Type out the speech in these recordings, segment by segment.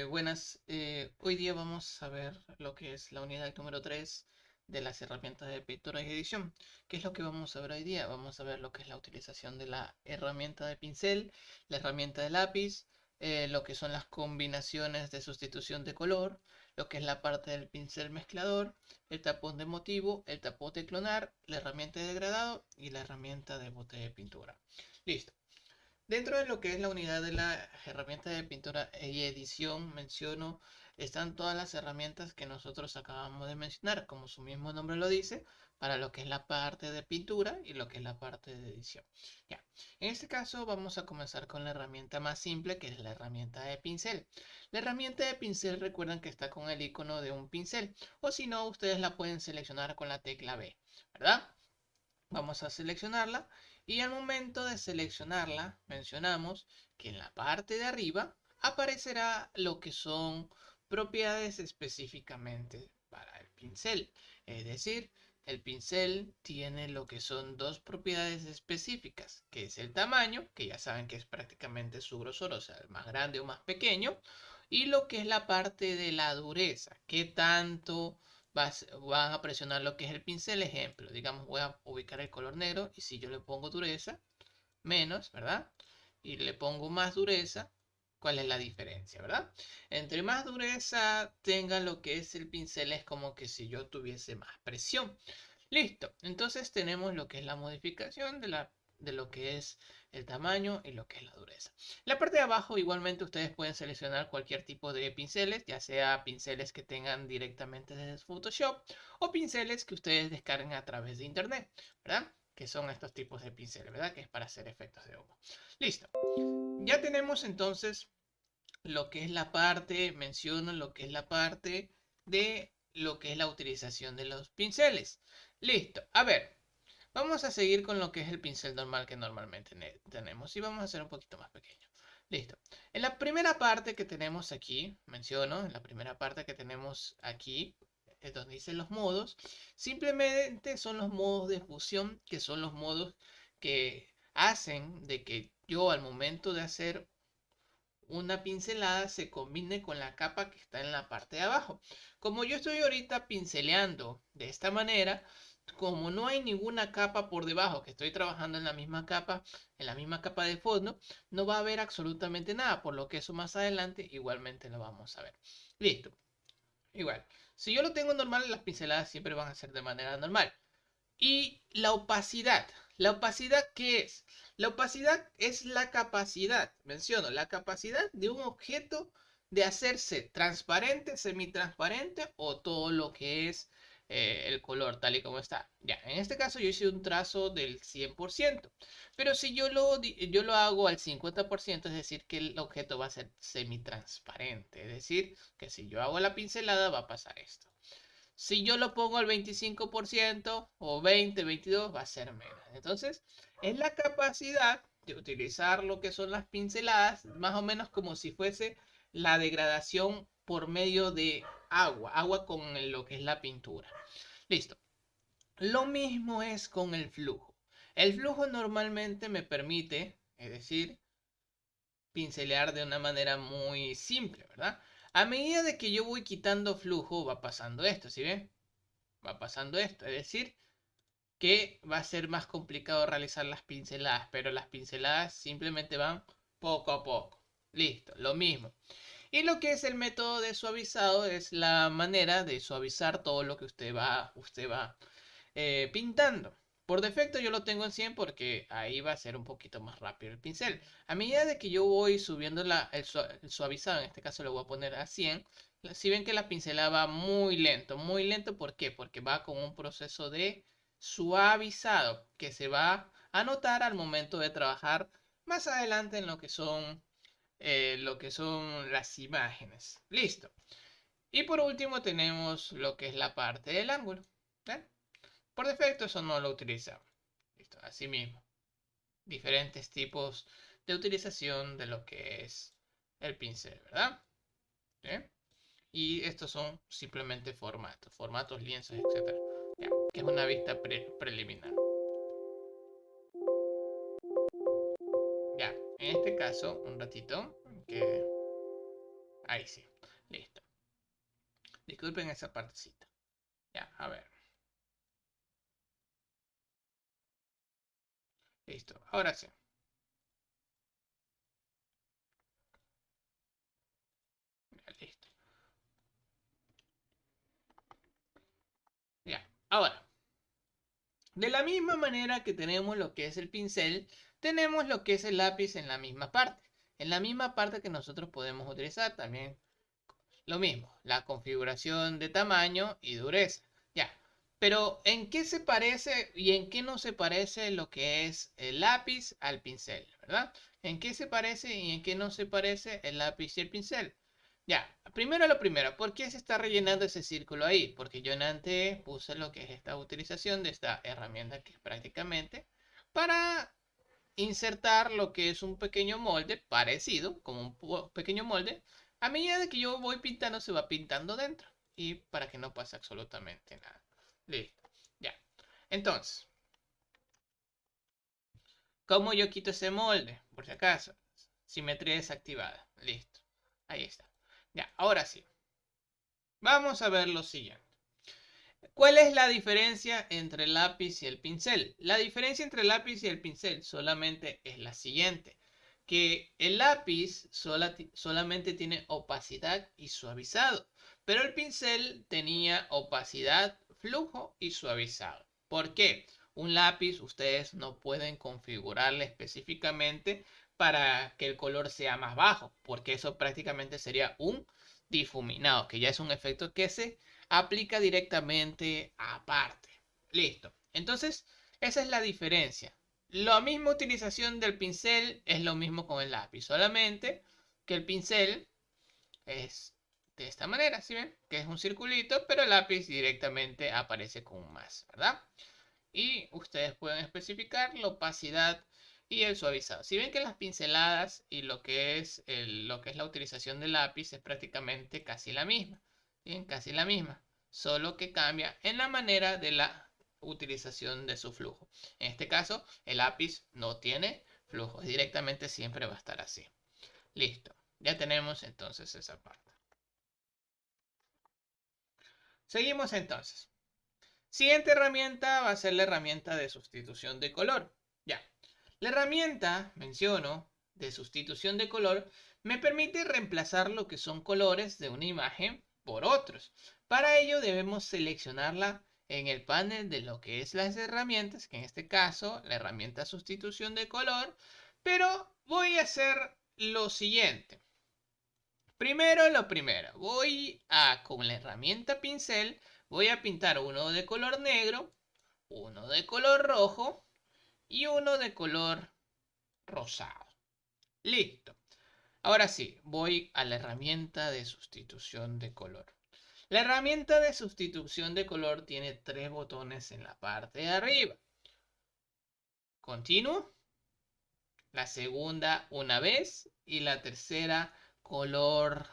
Buenas, hoy día vamos a ver lo que es la unidad número 3 de las herramientas de pintura y edición. ¿Qué es lo que vamos a ver hoy día? Vamos a ver lo que es la utilización de la herramienta de pincel, la herramienta de lápiz, lo que son las combinaciones de sustitución de color, lo que es la parte del pincel mezclador, el tapón de motivo, el tapón de clonar, la herramienta de degradado y la herramienta de bote de pintura. Listo. Dentro de lo que es la unidad de la herramienta de pintura y edición, menciono, están todas las herramientas que nosotros acabamos de mencionar, como su mismo nombre lo dice, para lo que es la parte de pintura y lo que es la parte de edición. Ya. En este caso vamos a comenzar con la herramienta más simple, que es la herramienta de pincel. La herramienta de pincel recuerdan que está con el icono de un pincel, o si no, ustedes la pueden seleccionar con la tecla B, ¿verdad? Vamos a seleccionarla y al momento de seleccionarla mencionamos que en la parte de arriba aparecerá lo que son propiedades específicamente para el pincel. Es decir, el pincel tiene lo que son dos propiedades específicas, que es el tamaño, que ya saben que es prácticamente su grosor, o sea, el más grande o más pequeño, y lo que es la parte de la dureza, qué tanto van a presionar lo que es el pincel. Ejemplo, digamos, voy a ubicar el color negro y si yo le pongo dureza, menos, ¿verdad? Y le pongo más dureza, ¿cuál es la diferencia, verdad? Entre más dureza tenga lo que es el pincel, es como que si yo tuviese más presión. Listo, entonces tenemos lo que es la modificación de lo que es el tamaño y lo que es la dureza. La parte de abajo igualmente ustedes pueden seleccionar cualquier tipo de pinceles, ya sea pinceles que tengan directamente desde Photoshop o pinceles que ustedes descarguen a través de internet, ¿verdad? Que son estos tipos de pinceles, ¿verdad? Que es para hacer efectos de humo. Listo. Ya tenemos entonces lo que es la parte, menciono lo que es la parte de lo que es la utilización de los pinceles. Listo. A ver, vamos a seguir con lo que es el pincel normal que normalmente tenemos y vamos a hacer un poquito más pequeño. Listo. En la primera parte que tenemos aquí, menciono, en la primera parte que tenemos aquí, es donde dice los modos, simplemente son los modos de fusión, que son los modos que hacen de que yo al momento de hacer una pincelada se combine con la capa que está en la parte de abajo. Como yo estoy ahorita pinceleando de esta manera, como no hay ninguna capa por debajo, que estoy trabajando en la misma capa de fondo, no va a haber absolutamente nada, por lo que eso más adelante igualmente lo vamos a ver. Listo. Igual, si yo lo tengo normal, las pinceladas siempre van a ser de manera normal. Y la opacidad. ¿La opacidad qué es? La opacidad es la capacidad, menciono, la capacidad de un objeto de hacerse transparente, semitransparente o todo lo que es el color tal y como está. Ya, en este caso yo hice un trazo del 100%, pero si yo lo hago al 50%, es decir, que el objeto va a ser semitransparente, es decir, que si yo hago la pincelada va a pasar esto. Si yo lo pongo al 25% o 20, 22, va a ser menos. Entonces, es la capacidad de utilizar lo que son las pinceladas, más o menos como si fuese la degradación por medio de agua con lo que es la pintura. Listo. Lo mismo es con el flujo. El flujo normalmente me permite, es decir, pincelear de una manera muy simple, ¿verdad? A medida de que yo voy quitando flujo, va pasando esto, ¿sí ven? Va pasando esto, es decir, que va a ser más complicado realizar las pinceladas, pero las pinceladas simplemente van poco a poco. Listo, lo mismo. Y lo que es el método de suavizado es la manera de suavizar todo lo que usted va pintando. Por defecto yo lo tengo en 100 porque ahí va a ser un poquito más rápido el pincel. A medida de que yo voy subiendo el suavizado, en este caso lo voy a poner a 100, si ven que la pincelada va muy lento, ¿por qué? Porque va con un proceso de suavizado que se va a notar al momento de trabajar más adelante en lo que son las imágenes. Listo. Y por último tenemos lo que es la parte del ángulo. ¿Ven? Por defecto eso no lo utilizamos. Listo, así mismo. Diferentes tipos de utilización de lo que es el pincel, ¿verdad? ¿Bien? Y estos son simplemente formatos, lienzos, etcétera. Ya, que es una vista preliminar. Ya, en este caso, un ratito, que Ahí sí. Listo. Disculpen esa partecita. Ya, a ver. Listo. Ahora sí. Ya, listo. Ya. Ahora. De la misma manera que tenemos lo que es el pincel, tenemos lo que es el lápiz en la misma parte. En la misma parte que nosotros podemos utilizar también lo mismo, la configuración de tamaño y dureza. Ya, pero ¿en qué se parece y en qué no se parece lo que es el lápiz al pincel, ¿verdad? ¿En qué se parece y en qué no se parece el lápiz y el pincel? Ya, primero lo primero, ¿por qué se está rellenando ese círculo ahí? Porque yo antes puse lo que es esta utilización de esta herramienta que es prácticamente para insertar lo que es un pequeño molde parecido, como un pequeño molde, a medida de que yo voy pintando se va pintando dentro y para que no pase absolutamente nada. Listo, ya. Entonces, ¿cómo yo quito ese molde? Por si acaso, simetría desactivada. Listo, ahí está. Ya, ahora sí. Vamos a ver lo siguiente. ¿Cuál es la diferencia entre el lápiz y el pincel? La diferencia entre el lápiz y el pincel solamente es la siguiente, que el lápiz solamente tiene opacidad y suavizado, pero el pincel tenía opacidad, flujo y suavizado. ¿Por qué? Un lápiz ustedes no pueden configurarle específicamente para que el color sea más bajo, porque eso prácticamente sería un difuminado, que ya es un efecto que se aplica directamente aparte. Listo. Entonces, esa es la diferencia. La misma utilización del pincel es lo mismo con el lápiz, solamente que el pincel es de esta manera, ¿sí ven? Que es un circulito, pero el lápiz directamente aparece con un más, ¿verdad? Y ustedes pueden especificar la opacidad y el suavizado. Si ven que las pinceladas y lo que es la utilización del lápiz es prácticamente casi la misma. Bien, casi la misma. Solo que cambia en la manera de la utilización de su flujo. En este caso, el lápiz no tiene flujo. Directamente siempre va a estar así. Listo. Ya tenemos entonces esa parte. Seguimos entonces. Siguiente herramienta va a ser la herramienta de sustitución de color. Ya, la herramienta, menciono, de sustitución de color me permite reemplazar lo que son colores de una imagen por otros. Para ello debemos seleccionarla en el panel de lo que es las herramientas, que en este caso la herramienta sustitución de color, pero voy a hacer lo siguiente. Primero lo primero, con la herramienta pincel, voy a pintar uno de color negro, uno de color rojo y uno de color rosado. Listo. Ahora sí, voy a la herramienta de sustitución de color. La herramienta de sustitución de color tiene tres botones en la parte de arriba. Continuo, la segunda una vez y la tercera color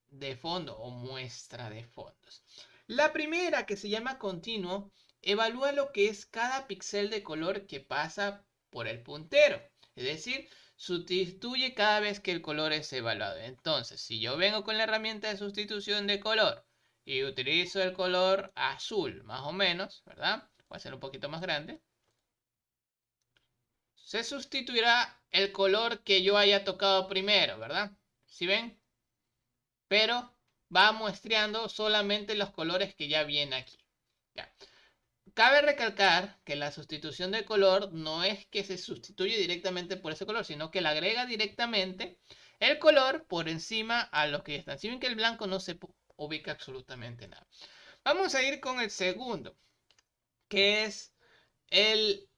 de fondo o muestra de fondos. La primera, que se llama continuo, evalúa lo que es cada píxel de color que pasa por el puntero. Es decir, sustituye cada vez que el color es evaluado. Entonces, si yo vengo con la herramienta de sustitución de color y utilizo el color azul, más o menos, ¿verdad? Voy a hacer un poquito más grande. Se sustituirá el color que yo haya tocado primero, ¿verdad? ¿Sí ven? Pero va muestreando solamente los colores que ya vienen aquí. Ya. Cabe recalcar que la sustitución de color no es que se sustituye directamente por ese color, sino que le agrega directamente el color por encima a los que ya están. Si ven que el blanco no se ubica absolutamente nada. Vamos a ir con el segundo, que es el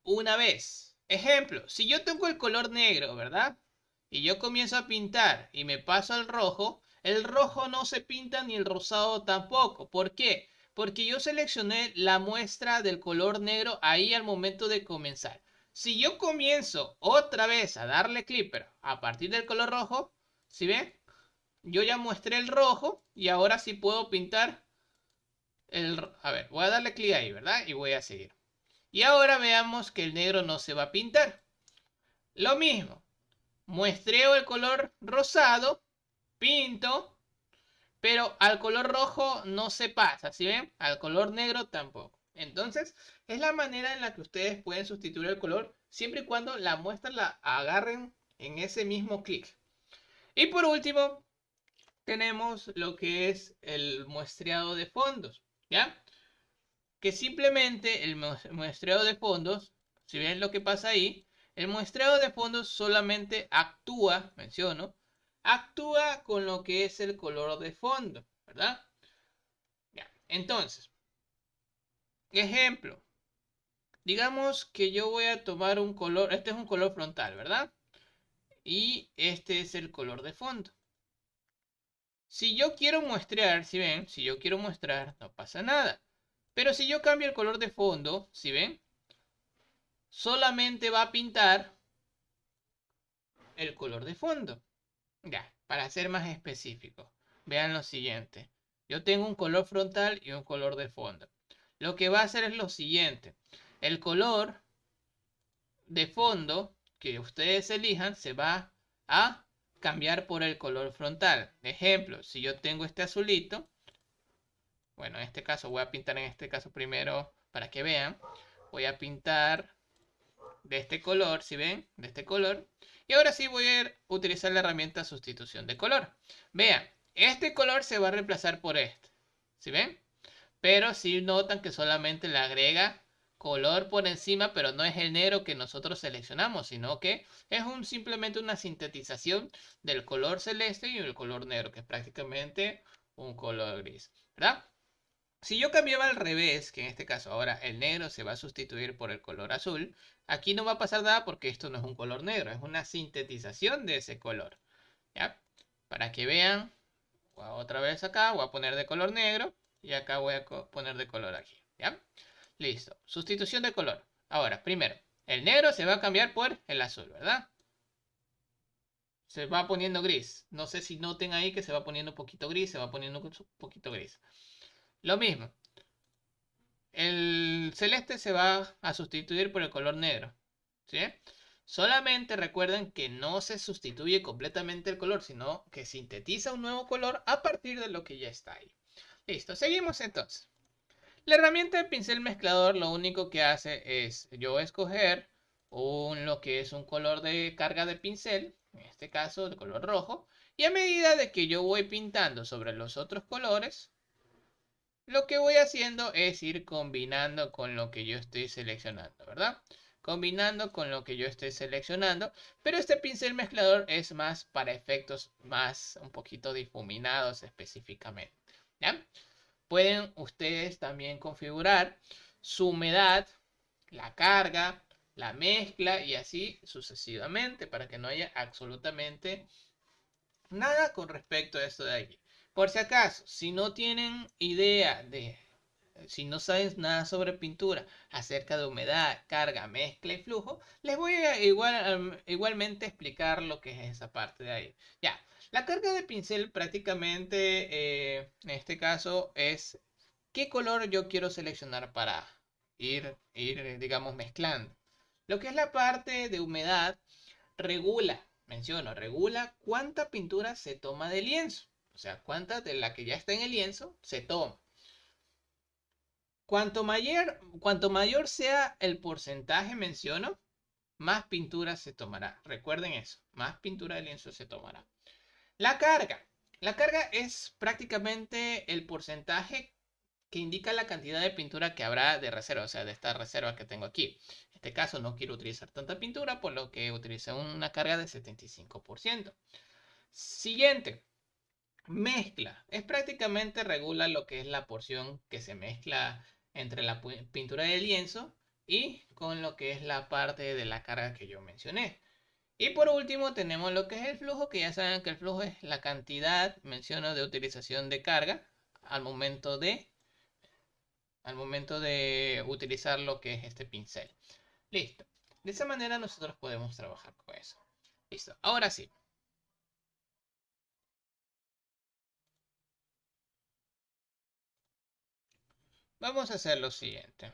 una vez. Ejemplo, si yo tengo el color negro, ¿verdad? Y yo comienzo a pintar y me paso al rojo, el rojo no se pinta ni el rosado tampoco. ¿Por qué? Porque yo seleccioné la muestra del color negro ahí al momento de comenzar. Si yo comienzo otra vez a darle clic, pero a partir del color rojo, ¿sí ven? Yo ya muestré el rojo y ahora sí puedo pintar el... A ver, voy a darle clic ahí, ¿verdad? Y voy a seguir. Y ahora veamos que el negro no se va a pintar. Lo mismo, muestreo el color rosado pinto, pero al color rojo no se pasa, ¿sí ven? Al color negro tampoco. Entonces, es la manera en la que ustedes pueden sustituir el color siempre y cuando la muestra la agarren en ese mismo clic. Y por último, tenemos lo que es el muestreado de fondos, ¿ya? Que simplemente el muestreado de fondos, si ven lo que pasa ahí, el muestreado de fondos solamente actúa, menciono, actúa con lo que es el color de fondo, ¿verdad? Ya. Entonces, ejemplo, digamos que yo voy a tomar un color, este es un color frontal, ¿verdad? Y este es el color de fondo. Si yo quiero muestrear, si ven, si yo quiero mostrar, no pasa nada. Pero si yo cambio el color de fondo, si ven, solamente va a pintar el color de fondo. Ya, para ser más específico, vean lo siguiente. Yo tengo un color frontal y un color de fondo. Lo que va a hacer es lo siguiente. El color de fondo que ustedes elijan se va a cambiar por el color frontal. Ejemplo, si yo tengo este azulito, bueno, en este caso voy a pintar en este caso primero para que vean. Voy a pintar de este color, si ven, de este color. Y ahora sí voy a utilizar la herramienta sustitución de color. Vean, este color se va a reemplazar por este, ¿sí ven? Pero si notan que solamente le agrega color por encima, pero no es el negro que nosotros seleccionamos, sino que es simplemente una sintetización del color celeste y el color negro, que es prácticamente un color gris, ¿verdad? Si yo cambiaba al revés, que en este caso ahora el negro se va a sustituir por el color azul, aquí no va a pasar nada porque esto no es un color negro, es una sintetización de ese color. ¿Ya? Para que vean, otra vez acá, voy a poner de color negro y acá voy a poner de color aquí. ¿Ya? Listo. Sustitución de color. Ahora, primero, el negro se va a cambiar por el azul, ¿verdad? Se va poniendo gris. No sé si noten ahí que se va poniendo un poquito gris, se va poniendo un poquito gris. Lo mismo. El celeste se va a sustituir por el color negro. ¿Sí? Solamente recuerden que no se sustituye completamente el color, sino que sintetiza un nuevo color a partir de lo que ya está ahí. Listo, seguimos entonces. La herramienta de pincel mezclador lo único que hace es yo escoger lo que es un color de carga de pincel, en este caso el color rojo, y a medida de que yo voy pintando sobre los otros colores, lo que voy haciendo es ir combinando con lo que yo estoy seleccionando, ¿verdad? Combinando con lo que yo estoy seleccionando, pero este pincel mezclador es más para efectos más un poquito difuminados específicamente, ¿ya? Pueden ustedes también configurar su humedad, la carga, la mezcla y así sucesivamente para que no haya absolutamente nada con respecto a esto de aquí. Por si acaso, si no tienen idea si no saben nada sobre pintura acerca de humedad, carga, mezcla y flujo, les voy a igualmente explicar lo que es esa parte de ahí. Ya, la carga de pincel prácticamente en este caso es qué color yo quiero seleccionar para digamos, mezclando. Lo que es la parte de humedad regula cuánta pintura se toma de lienzo. O sea, cuánta de la que ya está en el lienzo se toma. Cuanto mayor sea el porcentaje, menciono, más pintura se tomará. Recuerden eso, más pintura de lienzo se tomará. La carga. La carga es prácticamente el porcentaje que indica la cantidad de pintura que habrá de reserva, o sea, de esta reserva que tengo aquí. En este caso no quiero utilizar tanta pintura, por lo que utilicé una carga de 75%. Siguiente, mezcla. Es prácticamente regula lo que es la porción que se mezcla entre la pintura de lienzo y con lo que es la parte de la carga que yo mencioné. Y por último tenemos lo que es el flujo, que ya saben que el flujo es la cantidad, menciono, de utilización de carga al momento de utilizar lo que es este pincel. Listo. De esa manera nosotros podemos trabajar con eso. Listo. Ahora sí. Vamos a hacer lo siguiente.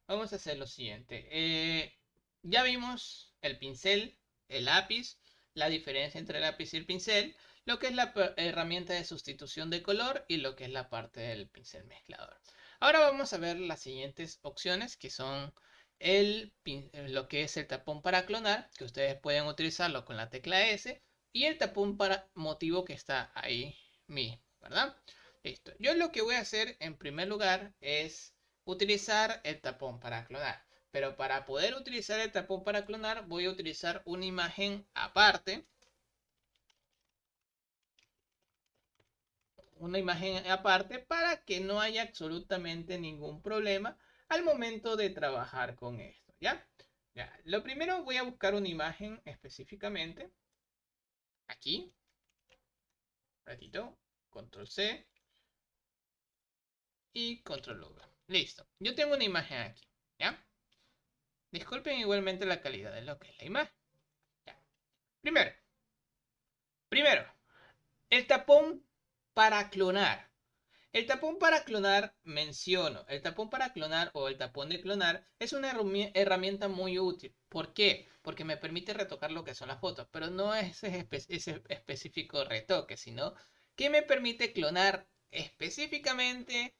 Vamos a hacer lo siguiente. Ya vimos el pincel, el lápiz, la diferencia entre el lápiz y el pincel, lo que es la herramienta de sustitución de color y lo que es la parte del pincel mezclador. Ahora vamos a ver las siguientes opciones que son lo que es el tapón para clonar, que ustedes pueden utilizarlo con la tecla S, y el tapón para motivo que está ahí mismo, ¿verdad? Listo. Yo lo que voy a hacer en primer lugar es utilizar el tapón para clonar. Pero para poder utilizar el tapón para clonar voy a utilizar una imagen aparte. Una imagen aparte para que no haya absolutamente ningún problema al momento de trabajar con esto, ¿ya? Ya, lo primero voy a buscar una imagen específicamente. Aquí. Ratito. Control C. Y Control V. Listo. Yo tengo una imagen aquí, ¿ya? Disculpen igualmente la calidad de lo que es la imagen. ¿Ya? Primero, el tapón para clonar. El tapón para clonar, menciono, el tapón para clonar o el tapón de clonar es una herramienta muy útil. ¿Por qué? Porque me permite retocar lo que son las fotos, pero no es ese específico retoque, sino que me permite clonar específicamente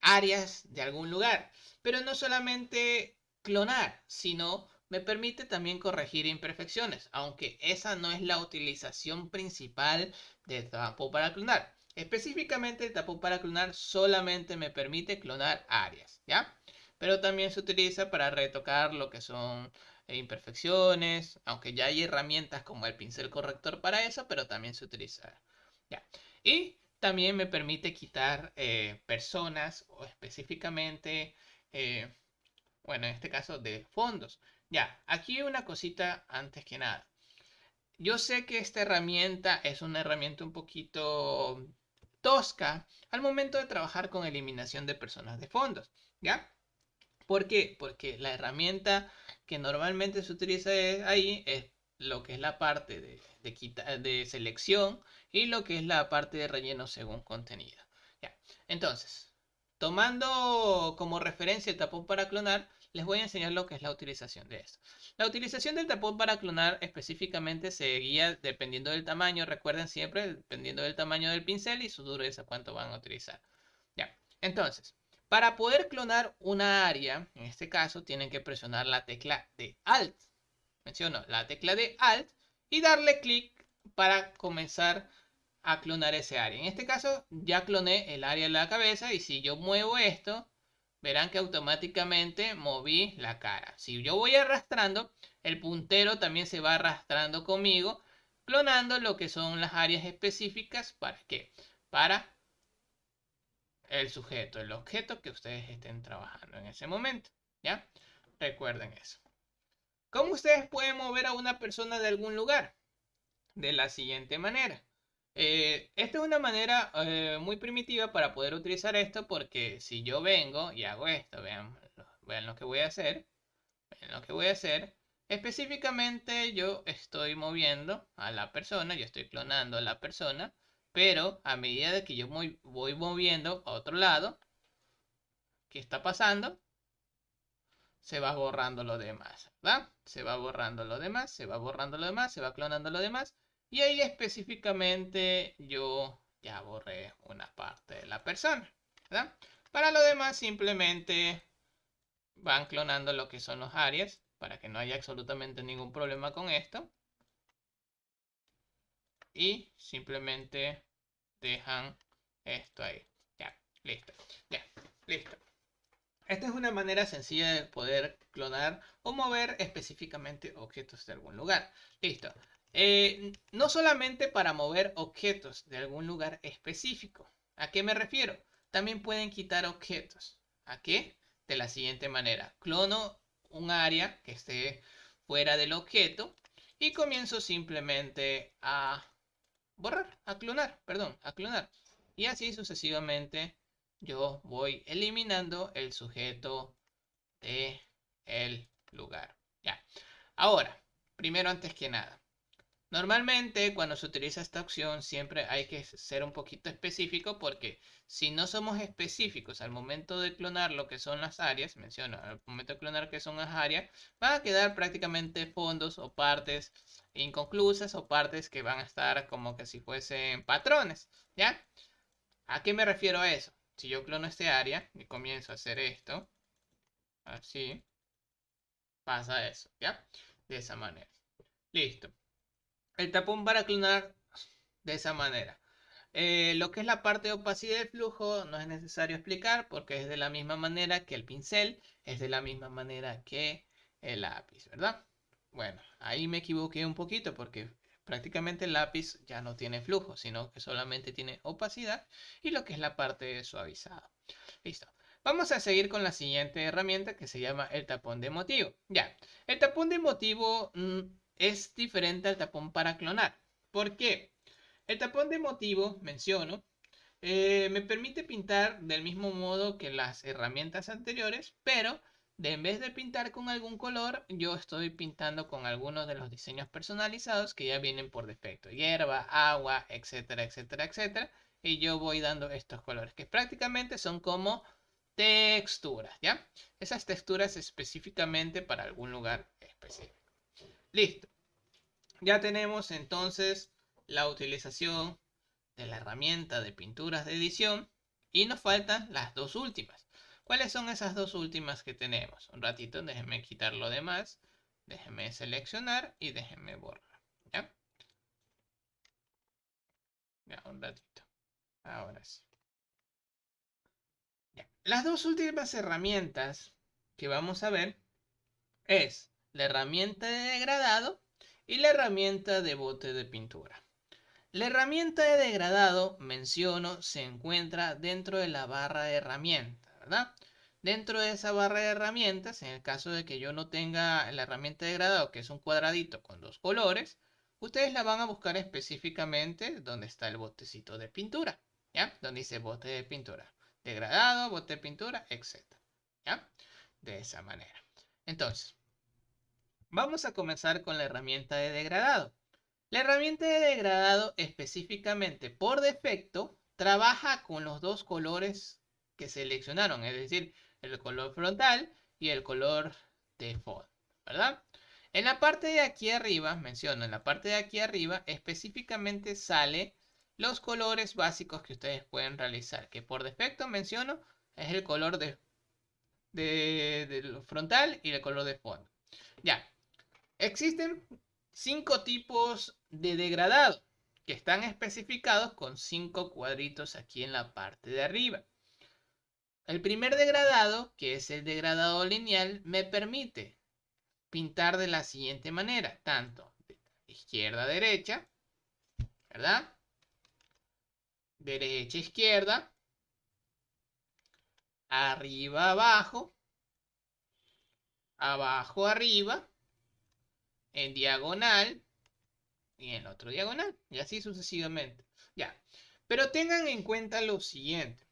áreas de algún lugar. Pero no solamente clonar, sino me permite también corregir imperfecciones, aunque esa no es la utilización principal del tapón para clonar. Específicamente el tapón para clonar solamente me permite clonar áreas, ¿ya? Pero también se utiliza para retocar lo que son imperfecciones, aunque ya hay herramientas como el pincel corrector para eso, pero también se utiliza, ¿ya? Y también me permite quitar personas o específicamente, eh, bueno, en este caso de fondos. Ya, aquí una cosita antes que nada. Yo sé que esta herramienta es una herramienta un poquito tosca al momento de trabajar con eliminación de personas de fondos, ¿ya? ¿Por qué? Porque la herramienta que normalmente se utiliza ahí es lo que es la parte de selección y lo que es la parte de relleno según contenido. Ya. Entonces, tomando como referencia el tapón para clonar, les voy a enseñar lo que es la utilización de esto. La utilización del tapón para clonar específicamente se guía dependiendo del tamaño. Recuerden siempre, dependiendo del tamaño del pincel y su dureza, cuánto van a utilizar. Ya. Entonces, para poder clonar una área, en este caso, tienen que presionar la tecla de Alt. Menciono la tecla de Alt y darle clic para comenzar a clonar ese área. En este caso, ya cloné el área de la cabeza y si yo muevo esto, verán que automáticamente moví la cara. Si yo voy arrastrando, el puntero también se va arrastrando conmigo, clonando lo que son las áreas específicas. ¿Para qué? Para el sujeto, el objeto que ustedes estén trabajando en ese momento, ¿ya? Recuerden eso. ¿Cómo ustedes pueden mover a una persona de algún lugar? De la siguiente manera. Esta es una manera muy primitiva para poder utilizar esto porque si yo vengo y hago esto, vean lo que voy a hacer, vean lo que voy a hacer. Específicamente yo estoy moviendo a la persona, yo estoy clonando a la persona, pero a medida de que yo voy moviendo a otro lado, ¿qué está pasando? Se va borrando lo demás, ¿verdad? Se va borrando lo demás, se va borrando lo demás, se va clonando lo demás. Y ahí específicamente yo ya borré una parte de la persona, ¿verdad? Para lo demás simplemente van clonando lo que son los áreas para que no haya absolutamente ningún problema con esto. Y simplemente dejan esto ahí. Ya, listo. Ya, listo. Esta es una manera sencilla de poder clonar o mover específicamente objetos de algún lugar. Listo. No solamente para mover objetos de algún lugar específico. ¿A qué me refiero? También pueden quitar objetos. ¿A qué? De la siguiente manera. Clono un área que esté fuera del objeto y comienzo simplemente a borrar, a clonar, perdón, a clonar. Y así sucesivamente yo voy eliminando el sujeto de el lugar. Ya. Ahora, primero antes que nada, Normalmente cuando se utiliza esta opción siempre hay que ser un poquito específico porque si no somos específicos al momento de clonar lo que son las áreas, menciono, al momento de clonar que son las áreas, van a quedar prácticamente fondos o partes inconclusas o partes que van a estar como que si fuesen patrones, ¿ya? ¿A qué me refiero a eso? Si yo clono este área y comienzo a hacer esto, así, pasa eso, ¿ya? De esa manera. Listo. El tapón para clonar de esa manera. Lo que es la parte de opacidad del flujo no es necesario explicar porque es de la misma manera que el pincel, es de la misma manera que el lápiz, ¿verdad? Bueno, ahí me equivoqué un poquito porque prácticamente el lápiz ya no tiene flujo, sino que solamente tiene opacidad y lo que es la parte suavizada. Listo. Vamos a seguir con la siguiente herramienta que se llama el tapón de motivo. Ya, el tapón de motivo es diferente al tapón para clonar. ¿Por qué? El tapón de motivo, menciono, me permite pintar del mismo modo que las herramientas anteriores, pero en vez de pintar con algún color, yo estoy pintando con algunos de los diseños personalizados que ya vienen por defecto. Hierba, agua, etcétera, etcétera, etcétera. Y yo voy dando estos colores, que prácticamente son como texturas, ¿ya? Esas texturas específicamente para algún lugar específico. Listo. Ya tenemos entonces la utilización de la herramienta de pinturas de edición y nos faltan las dos últimas. ¿Cuáles son esas dos últimas que tenemos? Un ratito, déjenme quitar lo demás, déjenme seleccionar y déjenme borrar. ¿Ya? Ya, un ratito. Ahora sí. Ya. Las dos últimas herramientas que vamos a ver es la herramienta de degradado y la herramienta de bote de pintura. La herramienta de degradado, menciono, se encuentra dentro de la barra de herramientas, ¿verdad? Dentro de esa barra de herramientas, en el caso de que yo no tenga la herramienta de degradado, que es un cuadradito con dos colores, ustedes la van a buscar específicamente donde está el botecito de pintura, ¿ya? Donde dice bote de pintura. Degradado, bote de pintura, etc. ¿Ya? De esa manera. Entonces, vamos a comenzar con la herramienta de degradado. La herramienta de degradado específicamente por defecto trabaja con los dos colores que seleccionaron, es decir, el color frontal y el color de fondo, ¿verdad? En la parte de aquí arriba, menciono, en la parte de aquí arriba específicamente sale los colores básicos que ustedes pueden realizar, que por defecto menciono es el color del frontal y el color de fondo. Ya, existen 5 tipos de degradado que están especificados con 5 cuadritos aquí en la parte de arriba. El primer degradado, que es el degradado lineal, me permite pintar de la siguiente manera, tanto de izquierda a derecha, ¿verdad? Derecha a izquierda, arriba abajo, abajo arriba, en diagonal y en otro diagonal, y así sucesivamente. Ya, pero tengan en cuenta lo siguiente.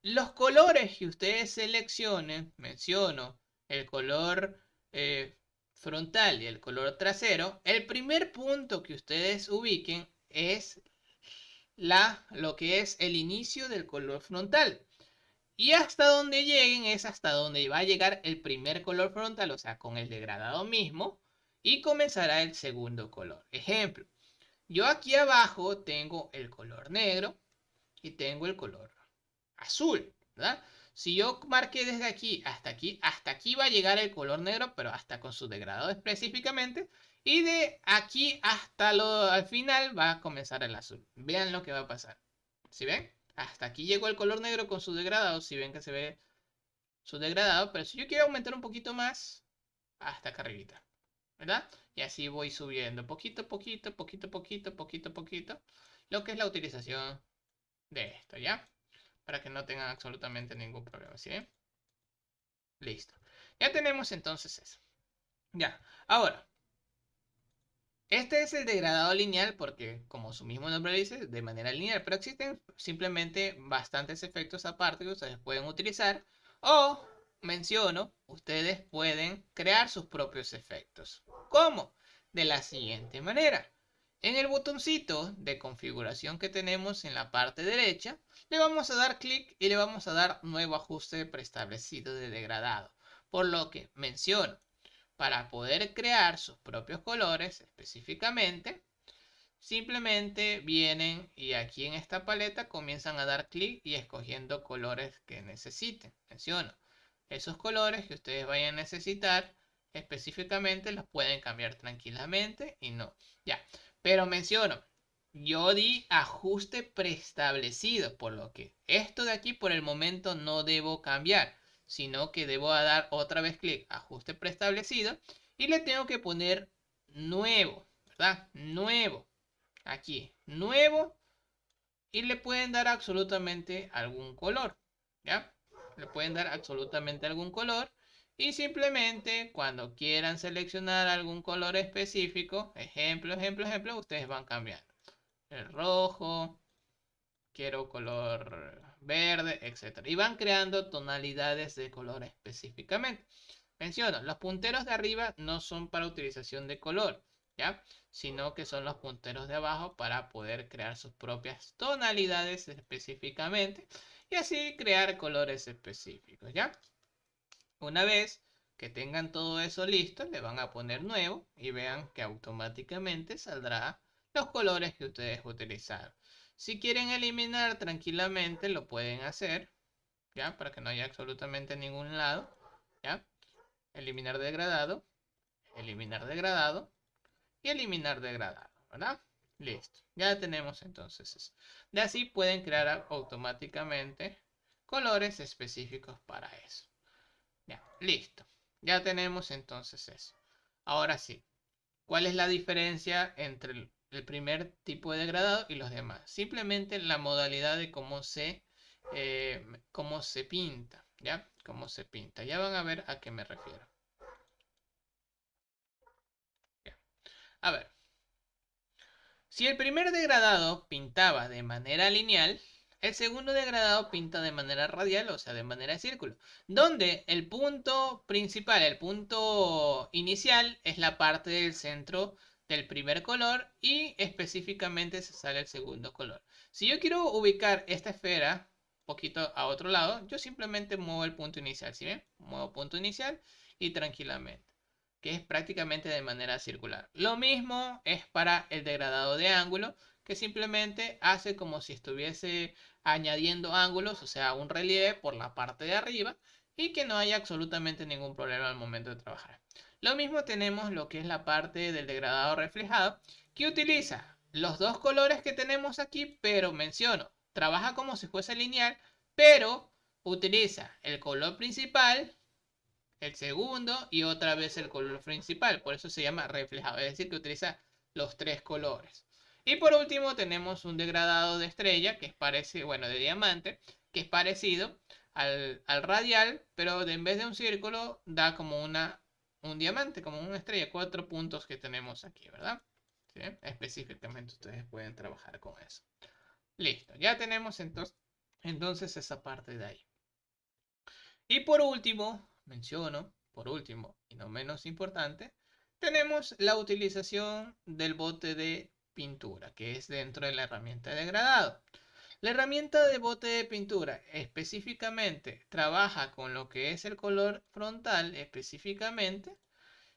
Los colores que ustedes seleccionen, menciono el color frontal y el color trasero, el primer punto que ustedes ubiquen es lo que es el inicio del color frontal. Y hasta donde lleguen es hasta donde va a llegar el primer color frontal, o sea, con el degradado mismo, y comenzará el segundo color. Ejemplo, yo aquí abajo tengo el color negro y tengo el color azul, ¿verdad? Si yo marqué desde aquí, hasta aquí va a llegar el color negro, pero hasta con su degradado específicamente. Y de aquí hasta al final va a comenzar el azul. Vean lo que va a pasar. ¿Sí ven? Hasta aquí llegó el color negro con su degradado. Si ven que se ve su degradado. Pero si yo quiero aumentar un poquito más, hasta acá arribita. ¿Verdad? Y así voy subiendo. Poquito, poquito, poquito, poquito, poquito, poquito. Lo que es la utilización de esto, ¿ya? Para que no tengan absolutamente ningún problema, ¿sí? Listo. Ya tenemos entonces eso. Ya. Ahora, este es el degradado lineal porque, como su mismo nombre dice, de manera lineal, pero existen simplemente bastantes efectos aparte que ustedes pueden utilizar o, menciono, ustedes pueden crear sus propios efectos. ¿Cómo? de la siguiente manera. En el botoncito de configuración que tenemos en la parte derecha, le vamos a dar clic y le vamos a dar nuevo ajuste preestablecido de degradado. Por lo que menciono, para poder crear sus propios colores específicamente, simplemente vienen y aquí en esta paleta comienzan a dar clic y escogiendo colores que necesiten. Menciono, esos colores que ustedes vayan a necesitar específicamente los pueden cambiar tranquilamente y no. Ya, pero menciono, yo di ajuste preestablecido, por lo que esto de aquí por el momento no debo cambiar, sino que debo dar otra vez clic, ajuste preestablecido y le tengo que poner nuevo, ¿verdad? Nuevo. Aquí, nuevo, y le pueden dar absolutamente algún color, ¿ya? Le pueden dar absolutamente algún color y simplemente cuando quieran seleccionar algún color específico, ejemplo, ustedes van cambiando. El rojo, quiero color verde, etc. Y van creando tonalidades de color específicamente. Menciono, los punteros de arriba no son para utilización de color, ¿ya? Sino que son los punteros de abajo para poder crear sus propias tonalidades específicamente y así crear colores específicos, ¿ya? Una vez que tengan todo eso listo, le van a poner nuevo y vean que automáticamente saldrá los colores que ustedes utilizaron. Si quieren eliminar tranquilamente, lo pueden hacer, ¿ya? Para que no haya absolutamente ningún lado, ¿ya? Eliminar degradado, eliminar degradado y eliminar degradado, ¿verdad? Listo, ya tenemos entonces eso. De así pueden crear automáticamente colores específicos para eso. Ya, listo. Ya tenemos entonces eso. Ahora sí, ¿cuál es la diferencia entre el primer tipo de degradado y los demás? Simplemente la modalidad de cómo se pinta, ¿ya? Cómo se pinta. Ya van a ver a qué me refiero. Ya. A ver, si el primer degradado pintaba de manera lineal, el segundo degradado pinta de manera radial, o sea, de manera de círculo, donde el punto principal, el punto inicial, es la parte del centro del primer color y específicamente se sale el segundo color. Si yo quiero ubicar esta esfera un poquito a otro lado, yo simplemente muevo el punto inicial, ¿sí ven? Muevo punto inicial y tranquilamente, que es prácticamente de manera circular. Lo mismo es para el degradado de ángulo, que simplemente hace como si estuviese añadiendo ángulos, o sea, un relieve por la parte de arriba y que no haya absolutamente ningún problema al momento de trabajar. Lo mismo tenemos lo que es la parte del degradado reflejado, que utiliza los dos colores que tenemos aquí, pero menciono, trabaja como si fuese lineal, pero utiliza el color principal, el segundo y otra vez el color principal. Por eso se llama reflejado, es decir, que utiliza los tres colores. Y por último tenemos un degradado de estrella, que es parecido, bueno, de diamante, que es parecido al radial, pero en vez de un círculo da como un diamante, como una estrella, 4 puntos que tenemos aquí, ¿verdad? ¿Sí? Específicamente ustedes pueden trabajar con eso. Listo, ya tenemos entonces esa parte de ahí. Y por último, menciono, por último y no menos importante, tenemos la utilización del bote de pintura, que es dentro de la herramienta de degradado. La herramienta de bote de pintura específicamente trabaja con lo que es el color frontal específicamente,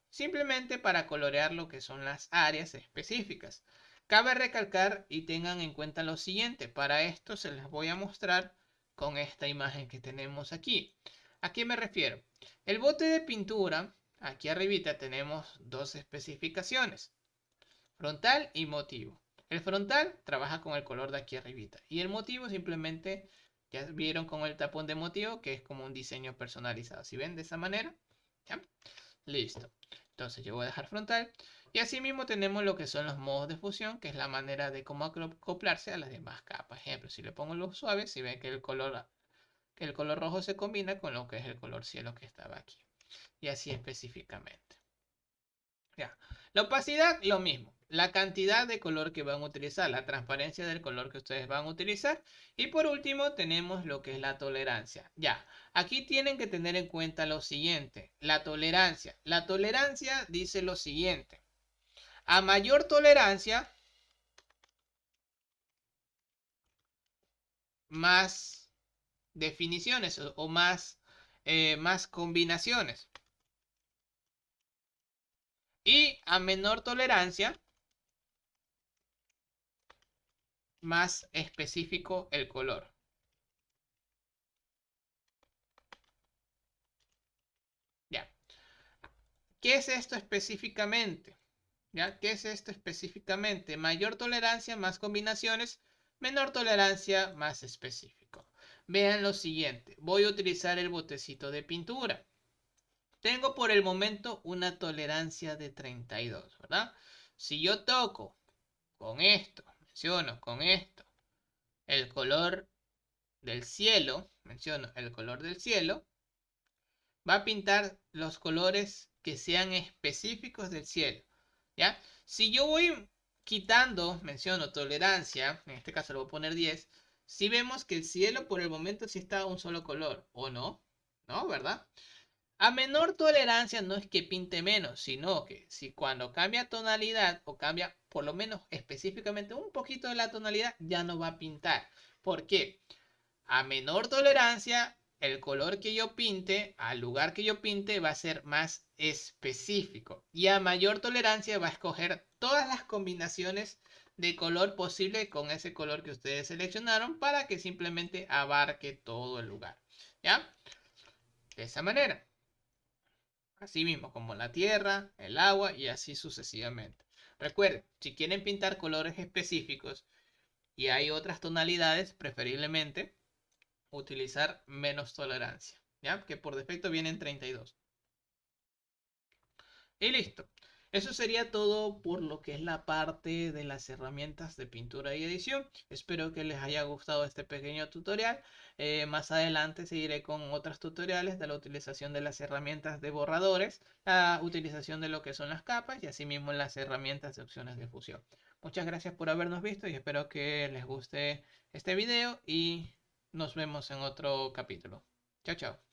simplemente para colorear lo que son las áreas específicas. Cabe recalcar y tengan en cuenta lo siguiente, para esto se les voy a mostrar con esta imagen que tenemos aquí. ¿A qué me refiero? El bote de pintura, aquí arribita tenemos dos especificaciones, frontal y motivo. El frontal trabaja con el color de aquí arribita y el motivo simplemente, ya vieron con el tapón de motivo, que es como un diseño personalizado. ¿Sí ven de esa manera? ¿Ya? Listo. Entonces yo voy a dejar frontal. Y asimismo tenemos lo que son los modos de fusión, que es la manera de cómo acoplarse a las demás capas. Ejemplo, si le pongo luz suave, si ven que el color rojo se combina con lo que es el color cielo que estaba aquí. Y así específicamente. Ya. La opacidad, lo mismo. La cantidad de color que van a utilizar, la transparencia del color que ustedes van a utilizar. Y por último tenemos lo que es la tolerancia. Ya, aquí tienen que tener en cuenta lo siguiente. La tolerancia. La tolerancia dice lo siguiente. A mayor tolerancia, más definiciones o más combinaciones. Y a menor tolerancia, más específico el color. Ya. ¿Qué es esto específicamente? ¿Ya? ¿Qué es esto específicamente? Mayor tolerancia, más combinaciones. Menor tolerancia, más específico. Vean lo siguiente. Voy a utilizar el botecito de pintura. Tengo por el momento una tolerancia de 32, ¿verdad? Si yo toco con esto, menciono con esto, el color del cielo, menciono el color del cielo, va a pintar los colores que sean específicos del cielo, ¿ya? Si yo voy quitando, menciono tolerancia, en este caso le voy a poner 10, si vemos que el cielo por el momento sí está un solo color, ¿o no? ¿No? ¿Verdad? A menor tolerancia no es que pinte menos, sino que si cuando cambia tonalidad o cambia por lo menos específicamente un poquito de la tonalidad, ya no va a pintar. ¿Por qué? A menor tolerancia, el color que yo pinte, al lugar que yo pinte, va a ser más específico. Y a mayor tolerancia va a escoger todas las combinaciones de color posible con ese color que ustedes seleccionaron para que simplemente abarque todo el lugar. ¿Ya? De esa manera. Así mismo como la tierra, el agua y así sucesivamente. Recuerden, si quieren pintar colores específicos y hay otras tonalidades, preferiblemente utilizar menos tolerancia, ¿ya? Que por defecto vienen 32. Y listo. Eso sería todo por lo que es la parte de las herramientas de pintura y edición. Espero que les haya gustado este pequeño tutorial. Más adelante seguiré con otros tutoriales de la utilización de las herramientas de borradores, la utilización de lo que son las capas y asimismo las herramientas de opciones de fusión. Muchas gracias por habernos visto y espero que les guste este video y nos vemos en otro capítulo. Chao, chao.